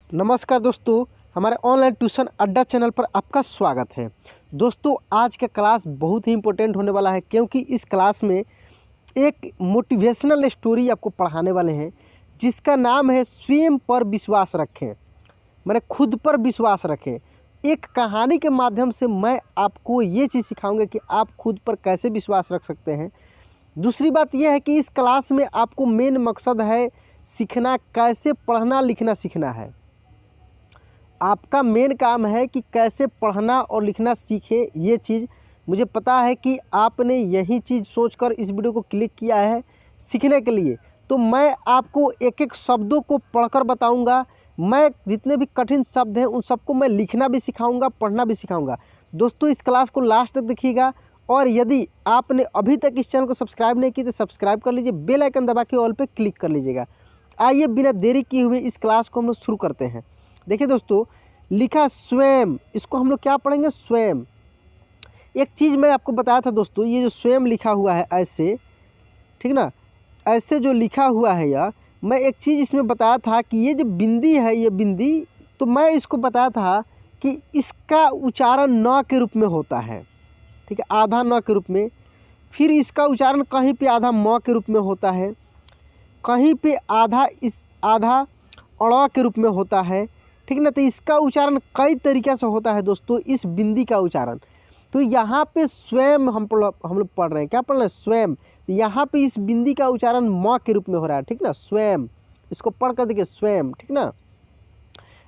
नमस्कार दोस्तों, हमारे ऑनलाइन ट्यूशन अड्डा चैनल पर आपका स्वागत है। दोस्तों, आज का क्लास बहुत ही इम्पोर्टेंट होने वाला है क्योंकि इस क्लास में एक मोटिवेशनल स्टोरी आपको पढ़ाने वाले हैं जिसका नाम है स्वयं पर विश्वास रखें, मैंने खुद पर विश्वास रखें। एक कहानी के माध्यम से मैं आपको ये चीज़ सिखाऊंगा कि आप खुद पर कैसे विश्वास रख सकते हैं। दूसरी बात यह है कि इस क्लास में आपको मेन मकसद है सीखना, कैसे पढ़ना लिखना सीखना है। आपका मेन काम है कि कैसे पढ़ना और लिखना सीखें। ये चीज़ मुझे पता है कि आपने यही चीज़ सोचकर इस वीडियो को क्लिक किया है सीखने के लिए। तो मैं आपको एक एक शब्दों को पढ़कर बताऊंगा। मैं जितने भी कठिन शब्द हैं उन सबको मैं लिखना भी सिखाऊंगा, पढ़ना भी सिखाऊंगा। दोस्तों, इस क्लास को लास्ट तक देखिएगा और यदि आपने अभी तक इस चैनल को सब्सक्राइब नहीं की तो सब्सक्राइब कर लीजिए, बेल आइकन दबा के ऑल पे क्लिक कर लीजिएगा। आइए बिना देरी किए हुए इस क्लास को हम लोग शुरू करते हैं। देखिए दोस्तों, लिखा स्वयं, इसको हम लोग क्या पढ़ेंगे? स्वयं। एक चीज़ मैं आपको बताया था दोस्तों, ये जो स्वयं लिखा हुआ है ऐसे, ठीक ना, ऐसे जो लिखा हुआ है यह, मैं एक चीज़ इसमें बताया था कि ये जो बिंदी है, ये बिंदी, तो मैं इसको बताया था कि इसका उच्चारण न के रूप में होता है, ठीक है, आधा न के रूप में। फिर इसका उच्चारण कहीं पे आधा म के रूप में होता है, कहीं पे आधा अड़ के रूप में होता है, ठीक ना। तो इसका उच्चारण कई तरीक़े से होता है दोस्तों, इस बिंदी का उच्चारण। तो यहाँ पे स्वयं हम लोग पढ़ रहे हैं, क्या पढ़ रहे हैं? स्वयं। यहाँ पे इस बिंदी का उच्चारण म के रूप में हो रहा है, ठीक ना, स्वयं। इसको पढ़ कर देखिए, स्वयं, ठीक ना।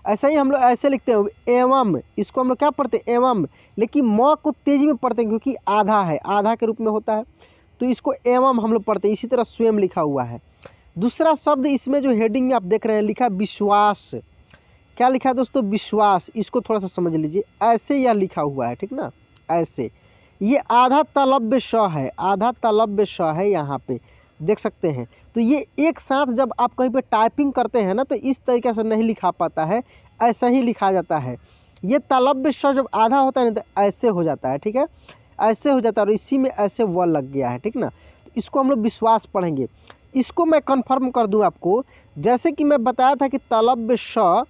ऐसा ही हम लोग ऐसे लिखते हैं एवं, इसको हम लोग क्या पढ़ते हैं? एवं, लेकिन म को तेजी में पढ़ते हैं क्योंकि आधा है, आधा के रूप में होता है, तो इसको एवं हम लोग पढ़ते हैं। इसी तरह स्वयं लिखा हुआ है। दूसरा शब्द इसमें जो हेडिंग में आप देख रहे हैं लिखा विश्वास। क्या लिखा है दोस्तों? विश्वास। इसको थोड़ा सा समझ लीजिए, ऐसे यह लिखा हुआ है, ठीक ना, ऐसे। ये आधा तालव्य श है, आधा तालव्य श है, यहाँ पे देख सकते हैं। तो ये एक साथ जब आप कहीं पे टाइपिंग करते हैं ना तो इस तरीके से नहीं लिखा पाता है, ऐसा ही लिखा जाता है। ये तालव्य श जब आधा होता है ना तो ऐसे हो जाता है, ठीक है, ऐसे हो जाता है और इसी में ऐसे व लग गया है, ठीक ना। तो इसको हम लोग विश्वास पढ़ेंगे। इसको मैं कन्फर्म कर दूँ आपको, जैसे कि मैं बताया था कि तालव्य श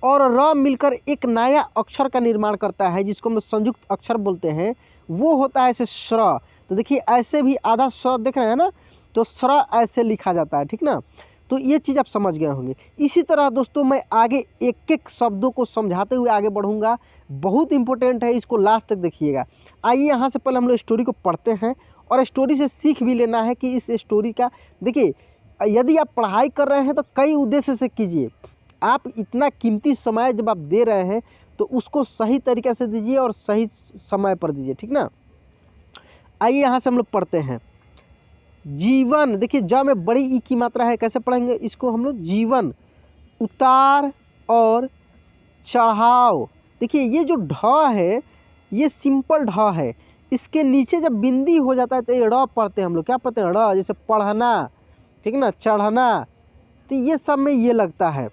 और र मिलकर एक नया अक्षर का निर्माण करता है जिसको हम संयुक्त अक्षर बोलते हैं, वो होता है ऐसे श्र। तो देखिए ऐसे भी आधा स देख रहे हैं ना, तो श्र ऐसे लिखा जाता है, ठीक ना। तो ये चीज़ आप समझ गए होंगे। इसी तरह दोस्तों मैं आगे एक एक शब्दों को समझाते हुए आगे बढ़ूँगा, बहुत इंपॉर्टेंट है, इसको लास्ट तक देखिएगा। आइए यहाँ से पहले हम लोग स्टोरी को पढ़ते हैं और स्टोरी से सीख भी लेना है कि इस स्टोरी का, देखिए यदि आप पढ़ाई कर रहे हैं तो कई उद्देश्य से कीजिए। आप इतना कीमती समय जब आप दे रहे हैं तो उसको सही तरीके से दीजिए और सही समय पर दीजिए, ठीक ना। आइए यहाँ से हम लोग पढ़ते हैं। जीवन, देखिए ज में बड़ी ई की मात्रा है, कैसे पढ़ेंगे इसको हम लोग? जीवन, उतार और चढ़ाव। देखिए ये जो ढ है ये सिंपल ढ है, इसके नीचे जब बिंदी हो जाता है तो ये ड़ पढ़ते हैं हम लोग। क्या पढ़ते हैं? ड़, जैसे पढ़ना, ठीक ना, चढ़ना, तो ये सब में ये लगता है।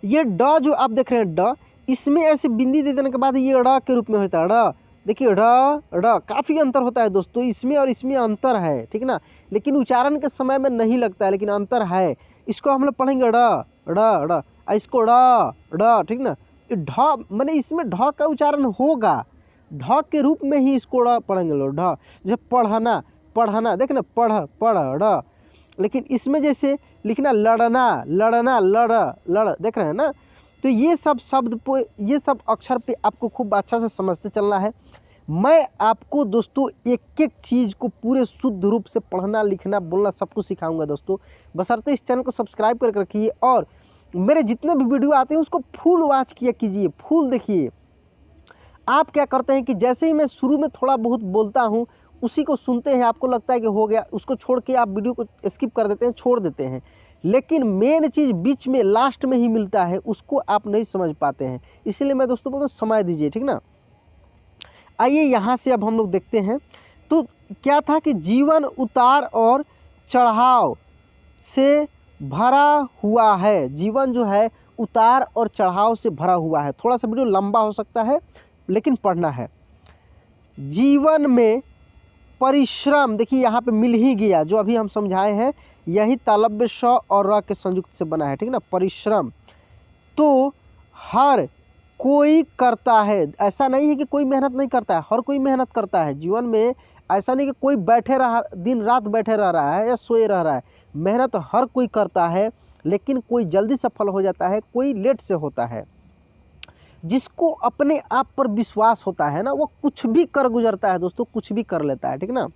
ये ड जो आप देख रहे हैं ड, इसमें ऐसे बिंदी दे देने के बाद ये ड़ के रूप में होता है। ड़, देखिए ड़ काफ़ी अंतर होता है दोस्तों, इसमें और इसमें अंतर है, ठीक ना, लेकिन उच्चारण के समय में नहीं लगता है, लेकिन अंतर है। इसको हम लोग पढ़ेंगे ड़ ड़ ड़, इसको ड़, ठीक ना। ये ढ मैंने इसमें ढ का उच्चारण होगा, ढ के रूप में ही इसको ड़ पढ़ेंगे लोग। ढ जैसे पढ़ना, पढ़ना, देख ना, पढ़ ड़, लेकिन इसमें जैसे लिखना लड़ना, लड़ना, लड़, देख रहे हैं ना। तो ये सब शब्द पे, ये सब अक्षर पे आपको खूब अच्छा से समझते चलना है। मैं आपको दोस्तों एक एक चीज़ को पूरे शुद्ध रूप से पढ़ना, लिखना, बोलना सब कुछ सिखाऊंगा दोस्तों। बशर्ते इस चैनल को सब्सक्राइब करके रखिए और मेरे जितने भी वीडियो आते हैं उसको फुल वॉच किया कीजिए, फुल देखिए। आप क्या करते हैं कि जैसे ही मैं शुरू में थोड़ा बहुत बोलता हूँ उसी को सुनते हैं, आपको लगता है कि हो गया, उसको छोड़ के आप वीडियो को स्किप कर देते हैं, छोड़ देते हैं, लेकिन मेन चीज़ बीच में लास्ट में ही मिलता है, उसको आप नहीं समझ पाते हैं। इसलिए मैं दोस्तों बोलता हूँ समय दीजिए, ठीक ना। आइए यहाँ से अब हम लोग देखते हैं। तो क्या था कि जीवन उतार और चढ़ाव से भरा हुआ है। जीवन जो है उतार और चढ़ाव से भरा हुआ है। थोड़ा सा वीडियो लंबा हो सकता है लेकिन पढ़ना है। जीवन में परिश्रम, देखिए यहाँ पे मिल ही गया, जो अभी हम समझाए हैं यही तालव्य स और र के संयुक्त से बना है, ठीक ना। परिश्रम तो हर कोई करता है, ऐसा नहीं है कि कोई मेहनत नहीं करता है, हर कोई मेहनत करता है जीवन में। ऐसा नहीं कि कोई बैठे रहा, दिन रात बैठे रह रहा है या सोए रह रहा है। मेहनत हर कोई करता है, लेकिन कोई जल्दी सफल हो जाता है, कोई लेट से होता है। जिसको अपने आप पर विश्वास होता है ना, वो कुछ भी कर गुजरता है दोस्तों, कुछ भी कर लेता है, ठीक ना।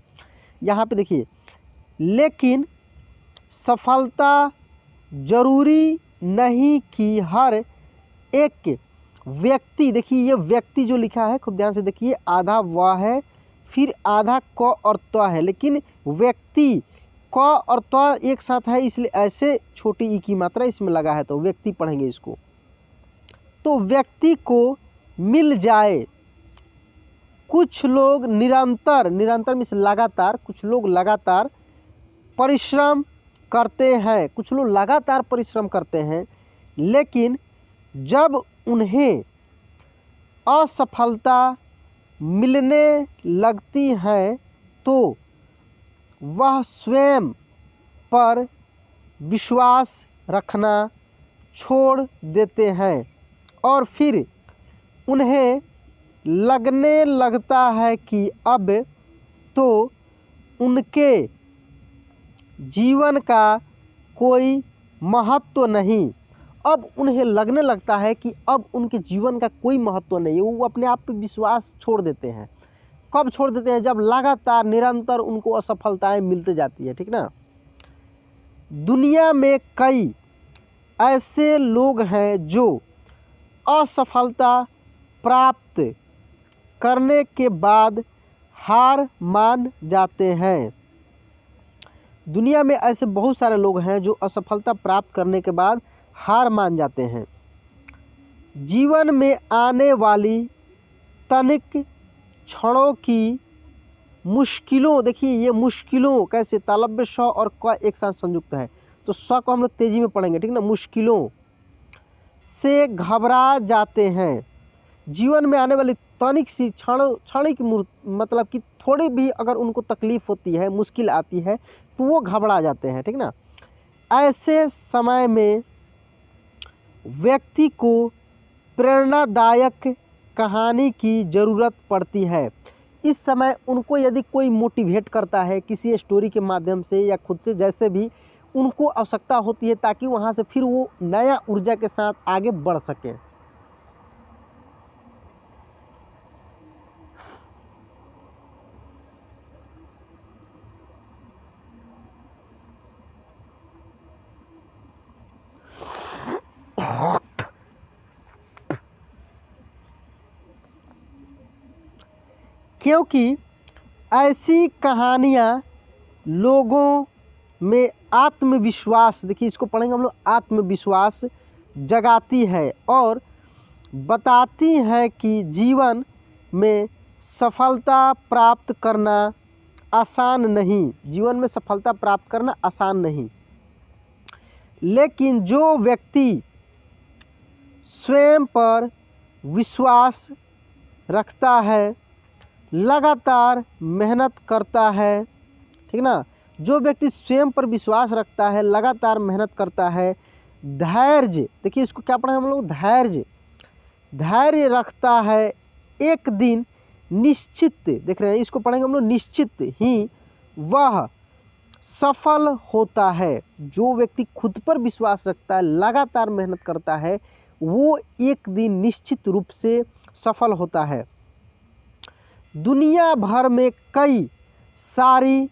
यहाँ पे देखिए, लेकिन सफलता जरूरी नहीं कि हर एक व्यक्ति, देखिए ये व्यक्ति जो लिखा है खूब ध्यान से देखिए, आधा व है, फिर आधा क और त्व है, लेकिन व्यक्ति क और त्व एक साथ है, इसलिए ऐसे छोटी ई की मात्रा इसमें लगा है, तो व्यक्ति पढ़ेंगे इसको। तो व्यक्ति को मिल जाए, कुछ लोग निरंतर, निरंतर मीन्स लगातार, कुछ लोग लगातार परिश्रम करते हैं, कुछ लोग लगातार परिश्रम करते हैं, लेकिन जब उन्हें असफलता मिलने लगती है तो वह स्वयं पर विश्वास रखना छोड़ देते हैं और फिर उन्हें लगने लगता है कि अब तो उनके जीवन का कोई महत्व नहीं। अब उन्हें लगने लगता है कि अब उनके जीवन का कोई महत्व नहीं है, वो अपने आप पे विश्वास छोड़ देते हैं। कब छोड़ देते हैं? जब लगातार निरंतर उनको असफलताएं मिलती जाती है, ठीक ना। दुनिया में कई ऐसे लोग हैं जो असफलता प्राप्त करने के बाद हार मान जाते हैं। दुनिया में ऐसे बहुत सारे लोग हैं जो असफलता प्राप्त करने के बाद हार मान जाते हैं। जीवन में आने वाली तनिक क्षणों की मुश्किलों, देखिए ये मुश्किलों कैसे, तालव्य स और क एक साथ संयुक्त है, तो स को हम लोग तेजी में पढ़ेंगे, ठीक ना। मुश्किलों से घबरा जाते हैं। जीवन में आने वाली तनिक सी क्षणिक मतलब कि थोड़ी भी अगर उनको तकलीफ होती है, मुश्किल आती है, तो वो घबरा जाते हैं, ठीक ना। ऐसे समय में व्यक्ति को प्रेरणादायक कहानी की ज़रूरत पड़ती है। इस समय उनको यदि कोई मोटिवेट करता है किसी स्टोरी के माध्यम से या खुद से, जैसे भी उनको आवश्यकता होती है, ताकि वहाँ से फिर वो नया ऊर्जा के साथ आगे बढ़ सकें। क्योंकि ऐसी कहानियाँ लोगों में आत्मविश्वास, देखिए इसको पढ़ेंगे हम लोग, आत्मविश्वास जगाती है और बताती है कि जीवन में सफलता प्राप्त करना आसान नहीं, जीवन में सफलता प्राप्त करना आसान नहीं। लेकिन जो व्यक्ति स्वयं पर विश्वास रखता है, लगातार मेहनत करता है, ठीक ना, जो व्यक्ति स्वयं पर विश्वास रखता है, लगातार मेहनत करता है, धैर्य, देखिए इसको क्या पढ़ा हम लोग, धैर्य, धैर्य रखता है, एक दिन निश्चित, देख रहे हैं इसको पढ़ेंगे हम लोग, निश्चित ही वह सफल होता है। जो व्यक्ति खुद पर विश्वास रखता है, लगातार मेहनत करता है, वो एक दिन निश्चित रूप से सफल होता है। दुनिया भर में कई सारी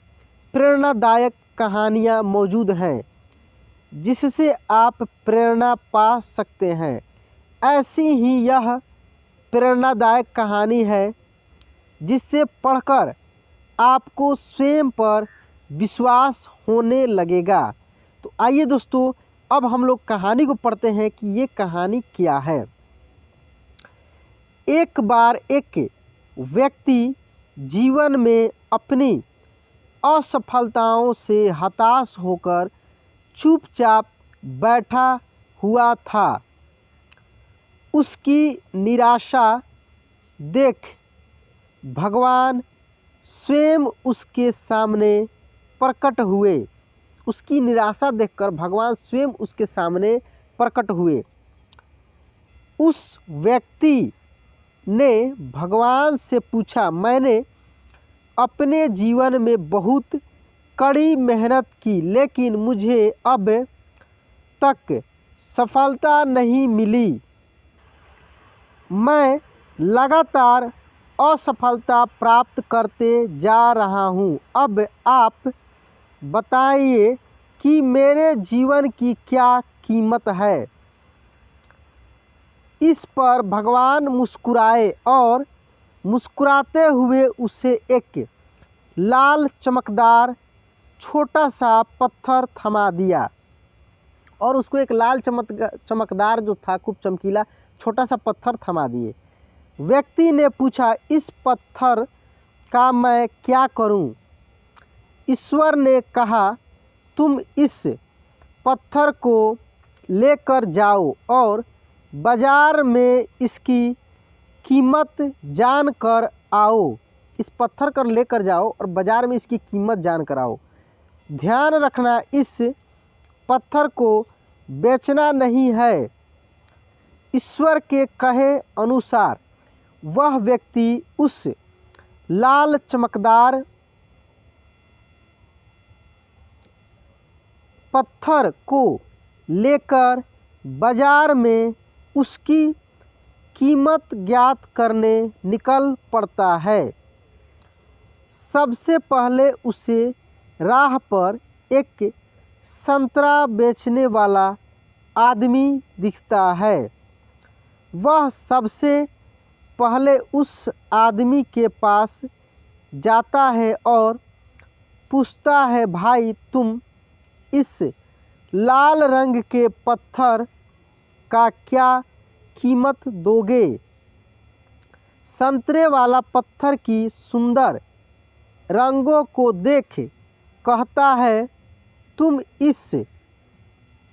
प्रेरणादायक कहानियाँ मौजूद हैं जिससे आप प्रेरणा पा सकते हैं। ऐसी ही यह प्रेरणादायक कहानी है जिससे पढ़कर आपको स्वयं पर विश्वास होने लगेगा। तो आइए दोस्तों, अब हम लोग कहानी को पढ़ते हैं कि ये कहानी क्या है। एक बार एक व्यक्ति जीवन में अपनी असफलताओं से हताश होकर चुपचाप बैठा हुआ था। उसकी निराशा देख भगवान स्वयं उसके सामने प्रकट हुए। उसकी निराशा देखकर भगवान स्वयं उसके सामने प्रकट हुए। उस व्यक्ति ने भगवान से पूछा, मैंने अपने जीवन में बहुत कड़ी मेहनत की, लेकिन मुझे अब तक सफलता नहीं मिली। मैं लगातार असफलता प्राप्त करते जा रहा हूँ। अब आप बताइए कि मेरे जीवन की क्या कीमत है। इस पर भगवान मुस्कुराए और मुस्कुराते हुए उसे एक लाल चमकदार छोटा सा पत्थर थमा दिया। और उसको एक लाल चमकदार जो था, खूब चमकीला छोटा सा पत्थर थमा दिए। व्यक्ति ने पूछा, इस पत्थर का मैं क्या करूं? ईश्वर ने कहा, तुम इस पत्थर को लेकर जाओ और बाजार में इसकी कीमत जान कर आओ। इस पत्थर को लेकर जाओ और बाजार में इसकी कीमत जान कर आओ। ध्यान रखना, इस पत्थर को बेचना नहीं है। ईश्वर के कहे अनुसार वह व्यक्ति उस लाल चमकदार पत्थर को लेकर बाजार में उसकी कीमत ज्ञात करने निकल पड़ता है। सबसे पहले उसे राह पर एक संतरा बेचने वाला आदमी दिखता है। वह सबसे पहले उस आदमी के पास जाता है और पूछता है, भाई तुम इस लाल रंग के पत्थर का क्या कीमत दोगे? संतरे वाला पत्थर की सुंदर रंगों को देख कहता है, तुम इस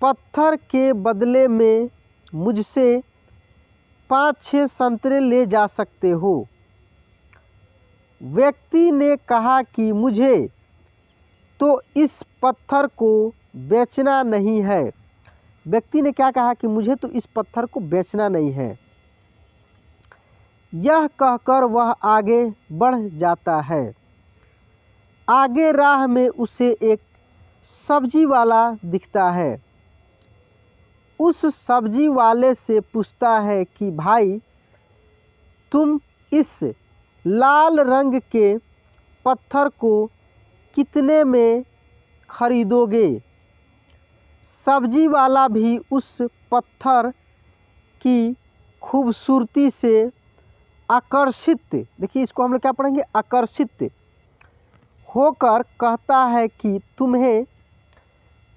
पत्थर के बदले में मुझसे 5-6 संतरे ले जा सकते हो। व्यक्ति ने कहा कि मुझे तो इस पत्थर को बेचना नहीं है। व्यक्ति ने क्या कहा कि मुझे तो इस पत्थर को बेचना नहीं है। यह कहकर वह आगे बढ़ जाता है। आगे राह में उसे एक सब्जी वाला दिखता है। उस सब्जी वाले से पूछता है कि भाई तुम इस लाल रंग के पत्थर को कितने में खरीदोगे? सब्जी वाला भी उस पत्थर की खूबसूरती से आकर्षित, देखिए इसको हम लोग क्या पढ़ेंगे, आकर्षित होकर कहता है कि तुम्हें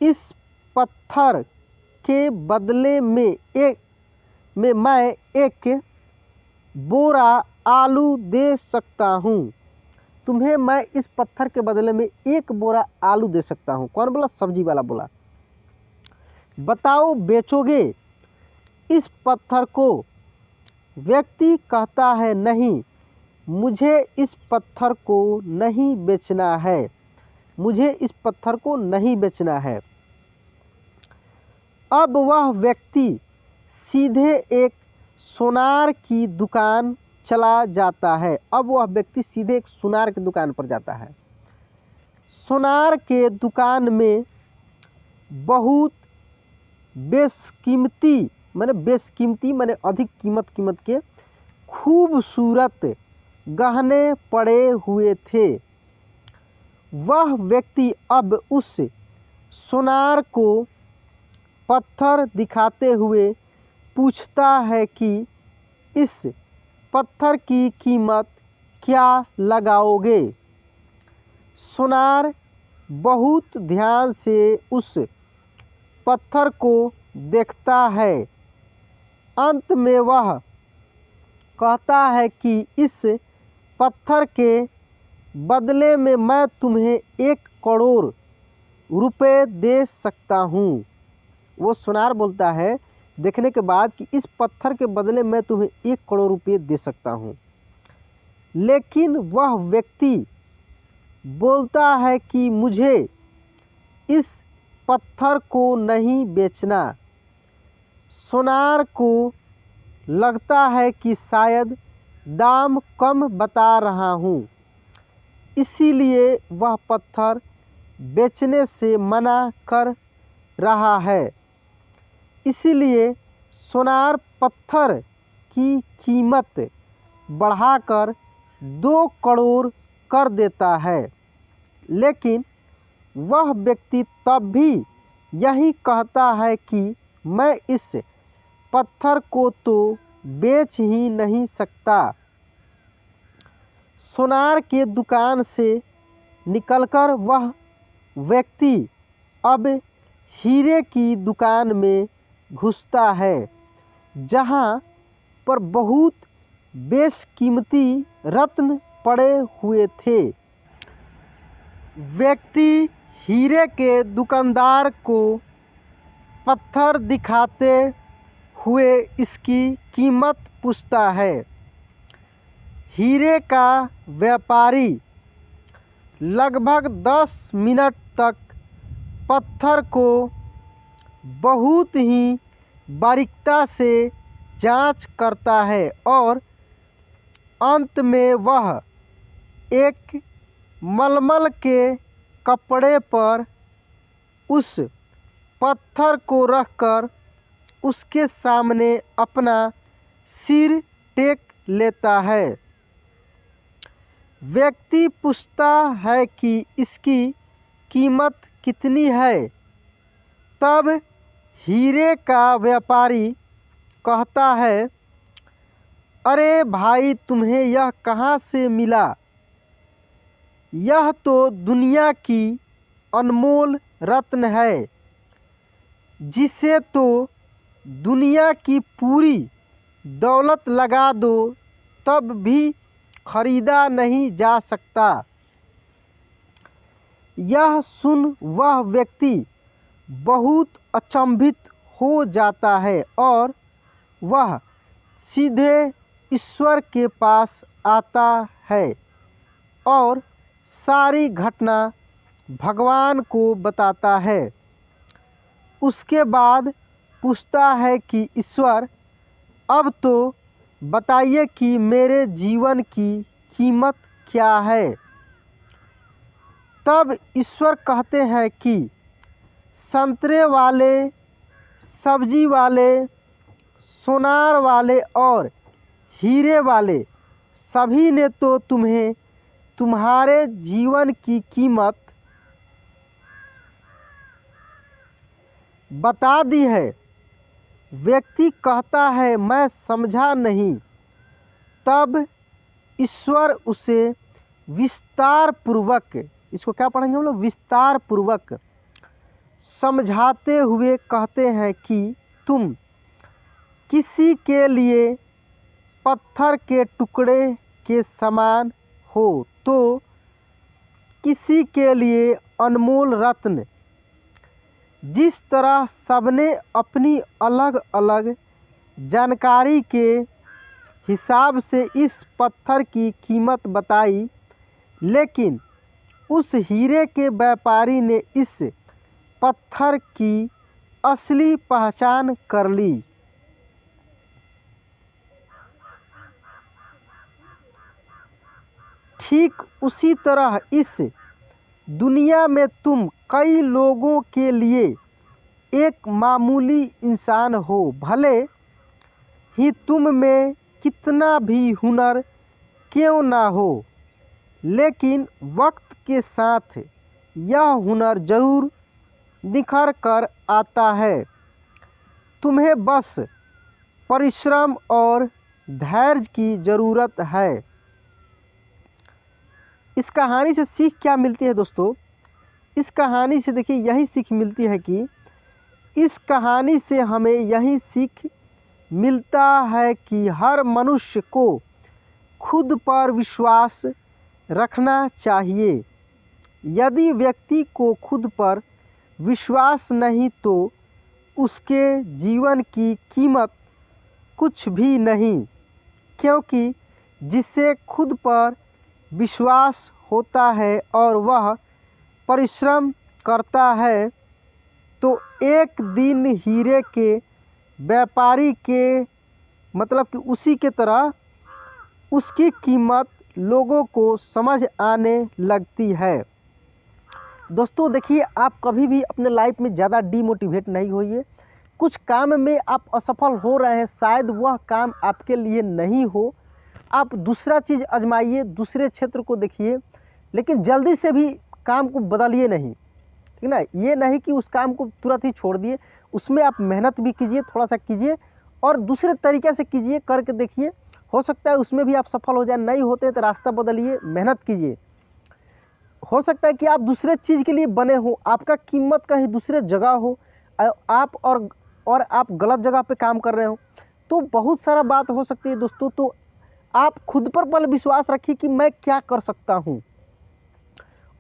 इस पत्थर के बदले में मैं एक बोरा आलू दे सकता हूँ। तुम्हें मैं इस पत्थर के बदले में एक बोरा आलू दे सकता हूँ। कौन बोला? सब्जी वाला बोला। बताओ बेचोगे इस पत्थर को? व्यक्ति कहता है, नहीं, मुझे इस पत्थर को नहीं बेचना है। मुझे इस पत्थर को नहीं बेचना है। अब वह व्यक्ति सीधे एक सोनार की दुकान चला जाता है। अब वह व्यक्ति सीधे एक सोनार की दुकान पर जाता है। सोनार के दुकान में बहुत बेशकीमती माने अधिक कीमत के खूबसूरत गहने पड़े हुए थे। वह व्यक्ति अब उस सोनार को पत्थर दिखाते हुए पूछता है कि इस पत्थर की कीमत क्या लगाओगे? सोनार बहुत ध्यान से उस पत्थर को देखता है। अंत में वह कहता है कि इस पत्थर के बदले में मैं तुम्हें 1 करोड़ रुपए दे सकता हूँ। वो सोनार बोलता है देखने के बाद कि इस पत्थर के बदले मैं तुम्हें 1 करोड़ रुपये दे सकता हूँ। लेकिन वह व्यक्ति बोलता है कि मुझे इस पत्थर को नहीं बेचना। सोनार को लगता है कि शायद दाम कम बता रहा हूँ, इसीलिए वह पत्थर बेचने से मना कर रहा है। इसीलिए सोनार पत्थर की कीमत बढ़ाकर 2 करोड़ कर देता है, लेकिन वह व्यक्ति तब भी यही कहता है कि मैं इस पत्थर को तो बेच ही नहीं सकता। सोनार के दुकान से निकलकर वह व्यक्ति अब हीरे की दुकान में घुसता है, जहाँ पर बहुत बेशकीमती रत्न पड़े हुए थे। व्यक्ति हीरे के दुकानदार को पत्थर दिखाते हुए इसकी कीमत पूछता है। हीरे का व्यापारी लगभग 10 मिनट तक पत्थर को बहुत ही बारीकता से जांच करता है और अंत में वह एक मलमल के कपड़े पर उस पत्थर को रखकर उसके सामने अपना सिर टेक लेता है। व्यक्ति पूछता है कि इसकी कीमत कितनी है। तब हीरे का व्यापारी कहता है, अरे भाई, तुम्हें यह कहाँ से मिला? यह तो दुनिया की अनमोल रत्न है, जिसे तो दुनिया की पूरी दौलत लगा दो तब भी खरीदा नहीं जा सकता। यह सुन वह व्यक्ति बहुत अचंभित हो जाता है और वह सीधे ईश्वर के पास आता है और सारी घटना भगवान को बताता है। उसके बाद पूछता है कि ईश्वर, अब तो बताइए कि मेरे जीवन की कीमत क्या है। तब ईश्वर कहते हैं कि संतरे वाले, सब्जी वाले, सोनार वाले और हीरे वाले सभी ने तो तुम्हें तुम्हारे जीवन की कीमत बता दी है। व्यक्ति कहता है, मैं समझा नहीं। तब ईश्वर उसे विस्तार पूर्वक, इसको क्या पढ़ेंगे हम लोग, विस्तार पूर्वक समझाते हुए कहते हैं कि तुम किसी के लिए पत्थर के टुकड़े के समान हो तो किसी के लिए अनमोल रत्न। जिस तरह सबने अपनी अलग अलग जानकारी के हिसाब से इस पत्थर की कीमत बताई, लेकिन उस हीरे के व्यापारी ने इस पत्थर की असली पहचान कर ली। ठीक उसी तरह इस दुनिया में तुम कई लोगों के लिए एक मामूली इंसान हो। भले ही तुम में कितना भी हुनर क्यों ना हो, लेकिन वक्त के साथ यह हुनर ज़रूर निखर कर आता है। तुम्हें बस परिश्रम और धैर्य की ज़रूरत है। इस कहानी से सीख क्या मिलती है दोस्तों? इस कहानी से देखिए यही सीख मिलती है कि इस कहानी से हमें यही सीख मिलता है कि हर मनुष्य को खुद पर विश्वास रखना चाहिए। यदि व्यक्ति को खुद पर विश्वास नहीं तो उसके जीवन की कीमत कुछ भी नहीं, क्योंकि जिसे खुद पर विश्वास होता है और वह परिश्रम करता है, तो एक दिन हीरे के व्यापारी के मतलब कि उसी के तरह उसकी कीमत लोगों को समझ आने लगती है। दोस्तों देखिए, आप कभी भी अपने लाइफ में ज़्यादा डीमोटिवेट नहीं होइए। कुछ काम में आप असफल हो रहे हैं, शायद वह काम आपके लिए नहीं हो, आप दूसरा चीज़ आजमाइए, दूसरे क्षेत्र को देखिए, लेकिन जल्दी से भी काम को बदलिए नहीं, ठीक ना। ये नहीं कि उस काम को तुरंत ही छोड़ दिए, उसमें आप मेहनत भी कीजिए, थोड़ा सा कीजिए और दूसरे तरीके से कीजिए, करके देखिए, हो सकता है उसमें भी आप सफल हो जाए। नहीं होते तो रास्ता बदलिए, मेहनत कीजिए। हो सकता है कि आप दूसरे चीज़ के लिए बने हो, आपका कीमत कहीं दूसरे जगह हो, आप और आप गलत जगह पे काम कर रहे हो, तो बहुत सारा बात हो सकती है दोस्तों। तो आप खुद पर पहले विश्वास रखिए कि मैं क्या कर सकता हूँ,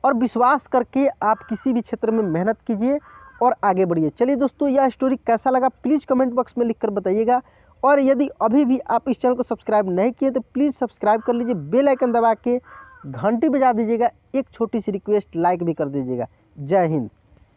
और विश्वास करके आप किसी भी क्षेत्र में मेहनत कीजिए और आगे बढ़िए। चलिए दोस्तों, यह स्टोरी कैसा लगा प्लीज़ कमेंट बॉक्स में लिखकर बताइएगा। और यदि अभी भी आप इस चैनल को सब्सक्राइब नहीं किए तो प्लीज़ सब्सक्राइब कर लीजिए, बेल आइकन दबा के घंटी बजा दीजिएगा। एक छोटी सी रिक्वेस्ट, लाइक भी कर दीजिएगा। जय हिंद।